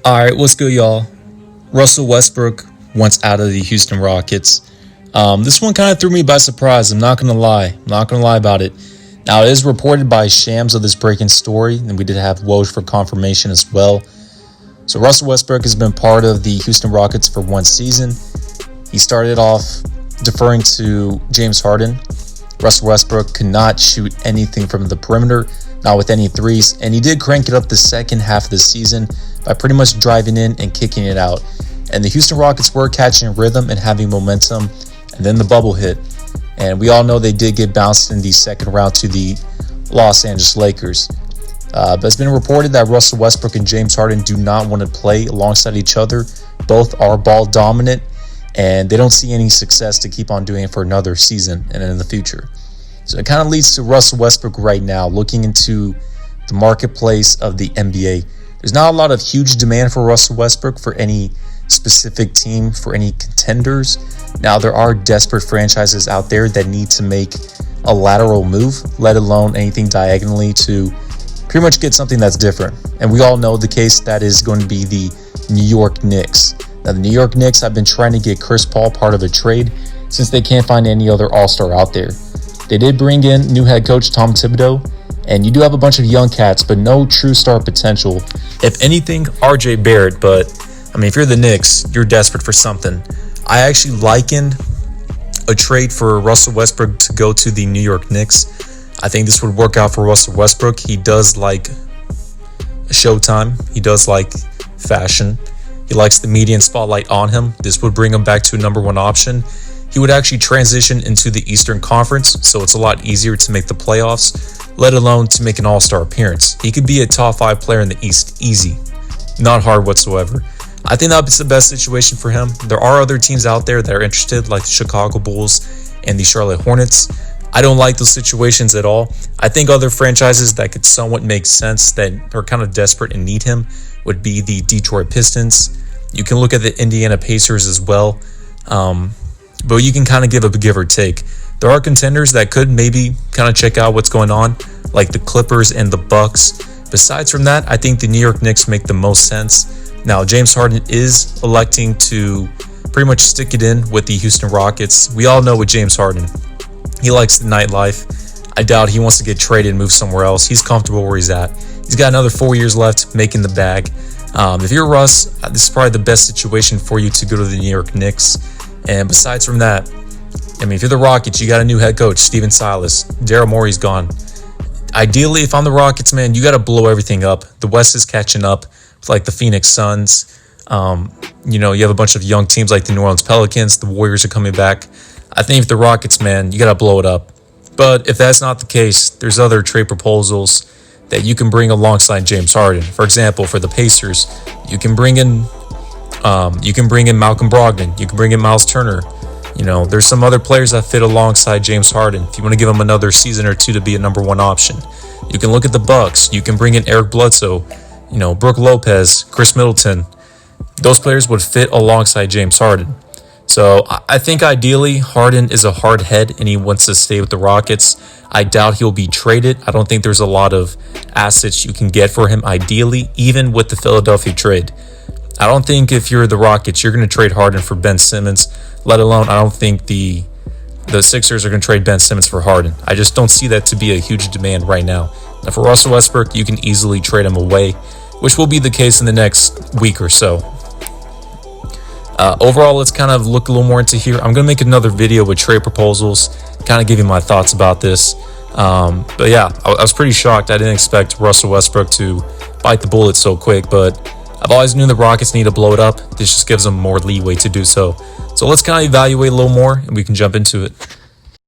All right, what's good, y'all? Russell Westbrook wants out of the Houston Rockets. This one kind of threw me by surprise. I'm not going to lie. I'm not going to lie about it. Now, it is reported by Shams of this breaking story, and we did have Woj for confirmation as well. So Russell Westbrook has been part of the Houston Rockets for one season. He started off deferring to James Harden. Russell Westbrook could not shoot anything from the perimeter, not with any threes, and he did crank it up the second half of the season by pretty much driving in and kicking it out. And the Houston Rockets were catching rhythm and having momentum, and then the bubble hit. And we all know they did get bounced in the second round to the Los Angeles Lakers. But it's been reported that Russell Westbrook and James Harden do not want to play alongside each other. Both are ball dominant, and they don't see any success to keep on doing it for another season and in the future. So it kind of leads to Russell Westbrook right now looking into the marketplace of the NBA. There's not a lot of huge demand for Russell Westbrook for any specific team, for any contenders. Now, there are desperate franchises out there that need to make a lateral move, let alone anything diagonally to pretty much get something that's different. And we all know the case that is going to be the New York Knicks. Now, the New York Knicks have been trying to get Chris Paul part of a trade since they can't find any other all-star out there. They did bring in new head coach Tom Thibodeau, and you do have a bunch of young cats, but no true star potential. If anything, RJ Barrett, but I mean, if you're the Knicks, you're desperate for something. I actually likened a trade for Russell Westbrook to go to the New York Knicks. I think this would work out for Russell Westbrook. He does like showtime. He does like fashion. He likes the media and spotlight on him. This would bring him back to a number one option. He would actually transition into the Eastern Conference, so it's a lot easier to make the playoffs, let alone to make an all-star appearance. He could be a top 5 player in the East easy. Not hard whatsoever. I think that's the best situation for him. There are other teams out there that are interested, like the Chicago Bulls and the Charlotte Hornets. I don't like those situations at all. I think other franchises that could somewhat make sense that are kind of desperate and need him would be the Detroit Pistons. You can look at the Indiana Pacers as well. But you can kind of give a give or take. There are contenders that could maybe kind of check out what's going on, like the Clippers and the Bucks. Besides from that, I think the New York Knicks make the most sense. Now, James Harden is electing to pretty much stick it in with the Houston Rockets. We all know with James Harden, he likes the nightlife. I doubt he wants to get traded and move somewhere else. He's comfortable where he's at. He's got another 4 years left making the bag. If you're Russ, this is probably the best situation for you to go to the New York Knicks. And besides from that, I mean, if you're the Rockets, you got a new head coach, Steven Silas. Daryl Morey's gone. Ideally, if I'm the Rockets, man, you got to blow everything up. The West is catching up with like the Phoenix Suns. You have a bunch of young teams like the New Orleans Pelicans. The Warriors are coming back. I think if the Rockets, man, you got to blow it up. But if that's not the case, there's other trade proposals that you can bring alongside James Harden. For example, for the Pacers, you can bring in Malcolm Brogdon. You can bring in Miles Turner. There's some other players that fit alongside James Harden. If you want to give him another season or two to be a number one option, you can look at the Bucks. You can bring in Eric Bledsoe, Brook Lopez, Chris Middleton. Those players would fit alongside James Harden. So I think ideally Harden is a hard head and he wants to stay with the Rockets. I doubt he'll be traded. I don't think there's a lot of assets you can get for him ideally, even with the Philadelphia trade. I don't think if you're the Rockets, you're going to trade Harden for Ben Simmons, let alone I don't think the Sixers are going to trade Ben Simmons for Harden. I just don't see that to be a huge demand right now. Now for Russell Westbrook, you can easily trade him away, which will be the case in the next week or so. Overall, let's kind of look a little more into here. I'm going to make another video with trade proposals, kind of give you my thoughts about this. But yeah, I was pretty shocked. I didn't expect Russell Westbrook to bite the bullet so quick, but I've always knew the Rockets need to blow it up. This just gives them more leeway to do so. So let's kind of evaluate a little more and we can jump into it.